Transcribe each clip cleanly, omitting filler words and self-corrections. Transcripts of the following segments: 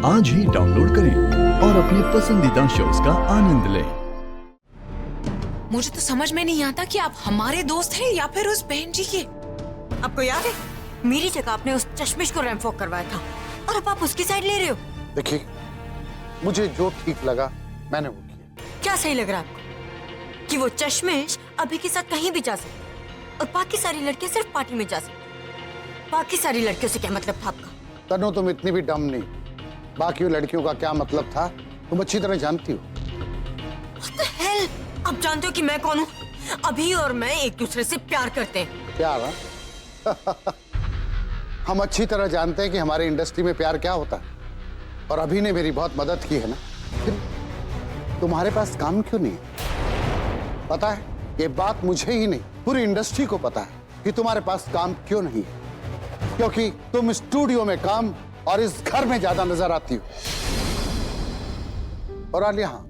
आज ही डाउनलोड करें और अपने पसंदीदा शोज का आनंद लें। मुझे तो समझ में नहीं आता कि आप हमारे दोस्त हैं या फिर उस बहन जी के। आपको याद है मेरी जगह आपने उस चश्मिश को रैंप वॉक करवाया था और अब आप उसकी साइड ले रहे हो। देखिए, मुझे जो ठीक लगा मैंने वो किया। क्या सही लग रहा है आपको कि वो चश्मिश अभी के साथ कहीं भी जा सकती और बाकी सारी लड़कियां सिर्फ पार्टी में जा सकती। बाकी सारी लड़कियों से क्या मतलब था आपका? तनु, तुम इतनी भी डम नहीं। बाकी लड़कियों का क्या मतलब था तुम अच्छी तरह जानती हो। What the hell? आप जानते हो कि मैं कौन हूँ? अभी और मैं एक दूसरे से प्यार करते हैं। प्यार? हम अच्छी तरह जानते हैं कि हमारे इंडस्ट्री में प्यार क्या होता है। और अभी ने मेरी बहुत मदद की है ना, फिर तुम्हारे पास काम क्यों नहीं है? पता है, ये बात मुझे ही नहीं पूरी इंडस्ट्री को पता है कि तुम्हारे पास काम क्यों नहीं है। क्योंकि तुम स्टूडियो में काम और इस घर में ज्यादा नजर आती हो। और आलिया, हाँ,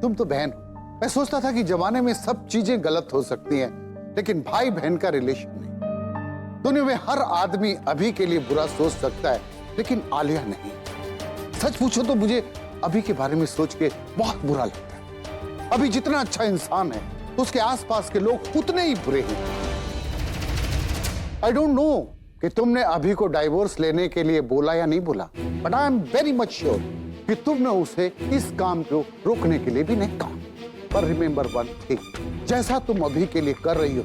तुम तो बहन हो। मैं सोचता था कि जमाने में सब चीजें गलत हो सकती हैं, लेकिन भाई बहन का रिलेशन नहीं। दुनिया में हर आदमी अभी के लिए बुरा सोच सकता है, लेकिन आलिया नहीं। सच पूछो तो मुझे अभी के बारे में सोच के बहुत बुरा लगता है। अभी जितना अच्छा इंसान है, उसके आसपास के लोग उतने ही बुरे हैं। आई डोंट नो कि तुमने अभी को डाइवोर्स लेने के लिए बोला या नहीं बोला, but I am very much sure कि तुमने उसे इस काम को रोकने के लिए भी नहीं कहा। पर रिमेंबर वन थिंग, जैसा तुम अभी के लिए कर रही हो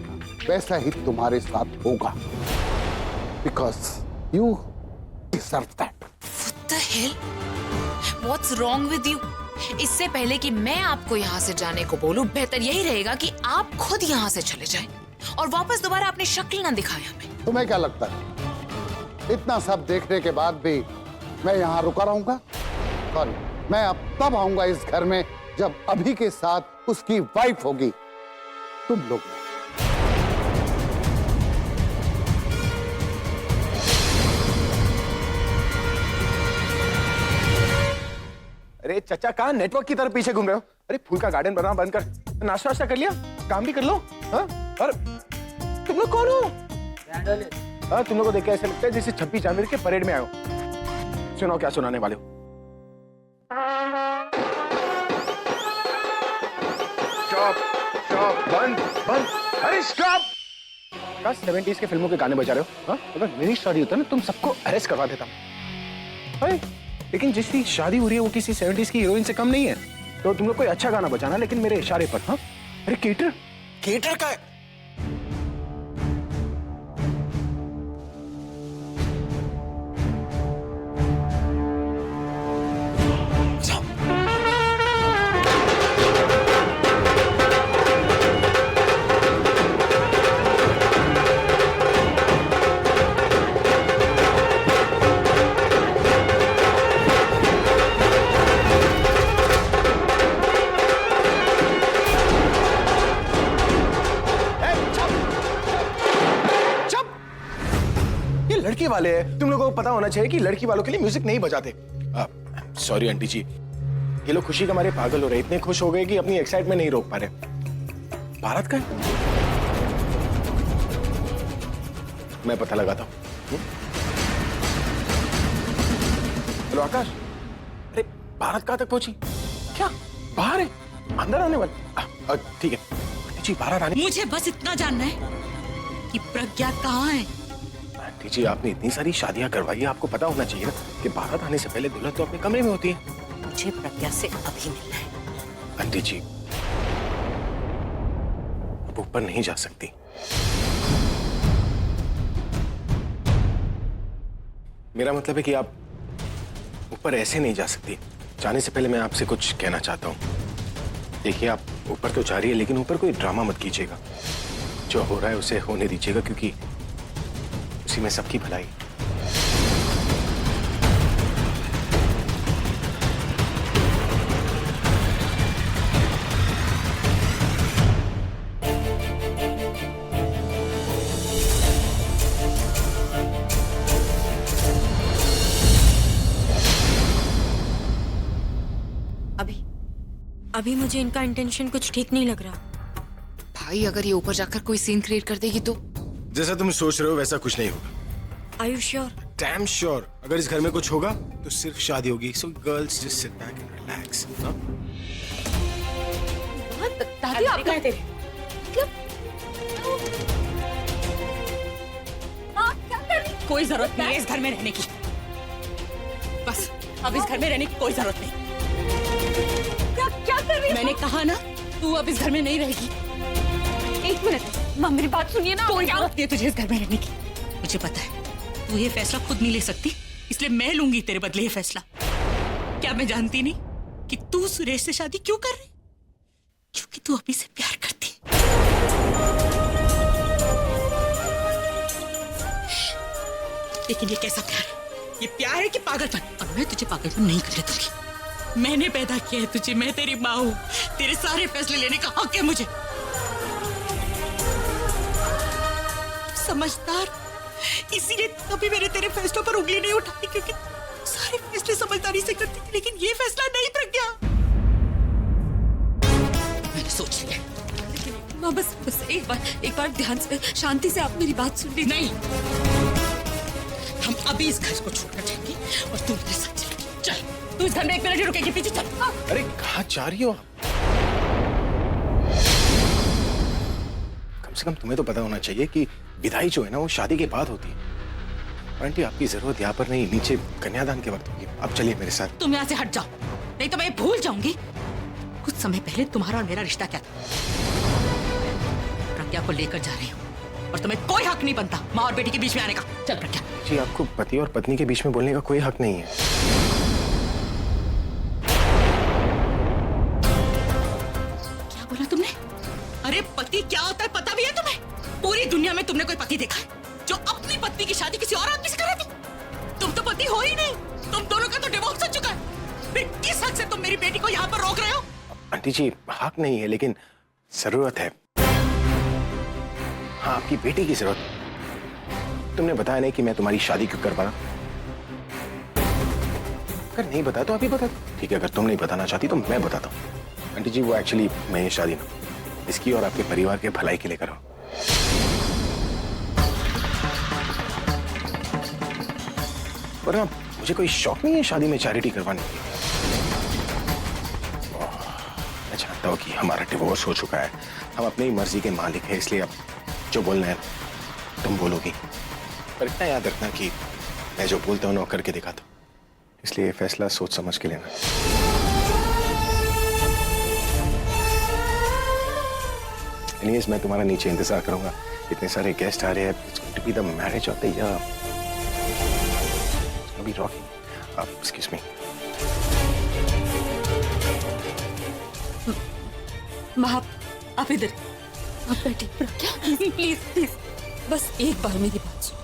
वैसा ही तुम्हारे साथ होगा, because you deserve that. What the hell? What's wrong with you? इससे पहले कि मैं आपको यहाँ से जाने को बोलूं, बेहतर यही रहेगा कि आप खुद यहाँ से चले जाएं और वापस दोबारा अपनी शक्ल ना दिखाएं हमें। तुम्हें क्या लगता है इतना सब देखने के बाद भी मैं यहाँ रुका रहूंगा? सॉरी, मैं अब तब आऊंगा इस घर में जब अभी के साथ उसकी वाइफ होगी, तुम लोग। अरे चचा, कहाँ नेटवर्क की तरफ पीछे घूम रहे हो? अरे फूल का गार्डन बनाना बंद कर, नाश्ता वाश्ता कर लिया, काम भी कर लो। हाँ? और तुम लोग कौन हो? हाँ, तुम लोग को देख के ऐसा लगता है जैसे 26 जनवरी के परेड में आए हो। सुनाओ, क्या सुनाने वाले हो? स्टॉप, स्टॉप, बंद, बंद, अरे स्टॉप! क्या 70s के फिल्मों के गाने बजा रहे हो? हाँ? अगर मेरी शादी होता ना, तुम सबको अरेस्ट करवा देता। लेकिन जिसकी शादी हो रही है वो किसी 70s की हीरोइन से कम नहीं है। तो तुम लोग कोई अच्छा गाना बजाना, लेकिन मेरे इशारे पर। हाँ? अरे केटर, केटर का है। लड़की वाले हैं, तुम लोगों को पता होना चाहिए कि लड़की वालों के लिए म्यूजिक नहीं बजाते। सॉरी आंटी जी, ये लोग खुशी के मारे पागल हो रहे, इतने खुश हो गए कि अपनी एक्साइटमेंट नहीं रोक पा रहे। भारत का है? मैं पता लगाता हूँ। हेलो आकाश, अरे भारत कहाँ तक पहुंची? क्या बाहर है? अंदर आने वाली? ठीक है आंटी जी, बाहर आने। मुझे बस इतना जानना है कि प्रज्ञा कहाँ है। आंटी जी, आपने इतनी सारी शादियां करवाई है, आपको पता होना चाहिए ना कि बारात आने से पहले दुल्हन तो अपने कमरे में होती है। मुझे प्रज्ञा से अभी मिलना है। आंटी जी, अब ऊपर नहीं जा सकती। मेरा मतलब है कि आप ऊपर ऐसे नहीं जा सकती। जाने से पहले मैं आपसे कुछ कहना चाहता हूँ। देखिए, आप ऊपर तो जा रही है, लेकिन ऊपर कोई ड्रामा मत कीजिएगा। जो हो रहा है उसे होने दीजिएगा, क्योंकि उसी में सबकी भलाई। अभी मुझे इनका इंटेंशन कुछ ठीक नहीं लग रहा। भाई, अगर ये ऊपर जाकर कोई सीन क्रिएट कर देगी तो? जैसा तुम सोच रहे हो वैसा कुछ नहीं होगा। Are you sure? Damn sure अगर इस घर में कुछ होगा तो सिर्फ शादी होगी। So girls just sit back and relax. दादी आप क्या तेरे कोई जरूरत नहीं है इस घर में रहने की। बस अब इस घर में रहने की कोई जरूरत नहीं। क्या कर रही मैंने कहा ना तू अब इस घर में नहीं रहेगी। एक मिनट माँ, मेरी बात सुनिए ना। कोई जरूरत नहीं है तुझे इस घर में रहने की। मुझे पता है तू ये फैसला खुद नहीं ले सकती, इसलिए मैं लूंगी तेरे बदले ये फैसला। क्या मैं जानती नहीं कि तू सुरेश से शादी क्यों कर रही? क्योंकि तू अभी से प्यार करती है। लेकिन ये कैसा प्यार है? ये प्यार है कि पागलपन? और मैं तुझे पागलपन नहीं करने दूंगी। मैंने पैदा किया है तुझे, मैं तेरी माँ हूँ। तेरे सारे फैसले लेने का हक है मुझे। समझदार, इसीलिए कभी मैंने तेरे फैसलों पर उंगली नहीं उठाई, क्योंकि सारे फैसले समझदारी से करती थी। लेकिन ये फैसला नहीं प्रज्ञा, मैंने सोच लिया। माँ बस एक बार ध्यान से, शांति से आप मेरी बात सुन ली। नहीं, हम अभी इस घर को छोड़कर जाएंगे और तू मेरे साथ चलेगी। चल, तू इस घर में एक मिनट ही रुकेगी, पीछे चल। अरे कहाँ जा रही हो आप? कम से कम तुम्हें तो पता होना चाहिए कि विदाई जो है ना वो शादी के बाद होती है। आंटी आपकी जरूरत यहाँ पर नहीं, नीचे कन्यादान के वक्त होगी। आप चलिए मेरे साथ। तुम यहाँ से हट जाओ, नहीं तो मैं भूल जाऊंगी कुछ समय पहले तुम्हारा और मेरा रिश्ता क्या था। प्रज्ञा को लेकर जा रही हूँ और तुम्हें कोई हक नहीं बनता माँ और बेटी के बीच में आने का। चल प्रज्ञा। जी आपको पति और पत्नी के बीच में बोलने का कोई हक नहीं है। क्या बोला तुमने? अरे पति क्या होता है पता भी है तुम्हें? पूरी दुनिया में तुमने कोई पति देखा है जो अपनी पत्नी की शादी किसी और आदमी से करा दी? तुम तो पति हो ही नहीं, तुम दोनों का तो डिवोर्स हो चुका है। फिर किस हक से तुम मेरी बेटी को यहाँ पर रोक रहे हो? आंटी जी हक नहीं है, लेकिन जरूरत है। हाँ आपकी बेटी की जरूरत। तुमने बताया नहीं कि मैं तुम्हारी शादी क्यों कर पा रहा। अगर नहीं बताया तो अभी बता दो। ठीक है, अगर तुम नहीं बताना चाहती तो मैं बताता हूँ। आंटी जी वो एक्चुअली मैं ये शादी ना इसकी और आपके परिवार के भलाई के लिए कर रहा हूँ। पर हाँ, मुझे कोई शौक नहीं है शादी में चैरिटी करवाने की। मैं जानता हूँ कि हमारा डिवोर्स हो चुका है, हम अपनी मर्जी के मालिक हैं, इसलिए अब जो बोलना है तुम बोलोगी। पर इतना याद रखना कि मैं जो बोलता हूँ ना करके दिखाता हूँ, इसलिए फैसला सोच समझ के लेना। एनीवेज मैं तुम्हारा नीचे इंतजार करूंगा। इतने सारे गेस्ट आ रहे हैं। It's going to be the marriage of the year. अभी रॉकी, एक्सक्यूज मी। माँ आप इधर, आप बैठिए। क्या? प्लीज बस एक बार मेरी बात सुनो।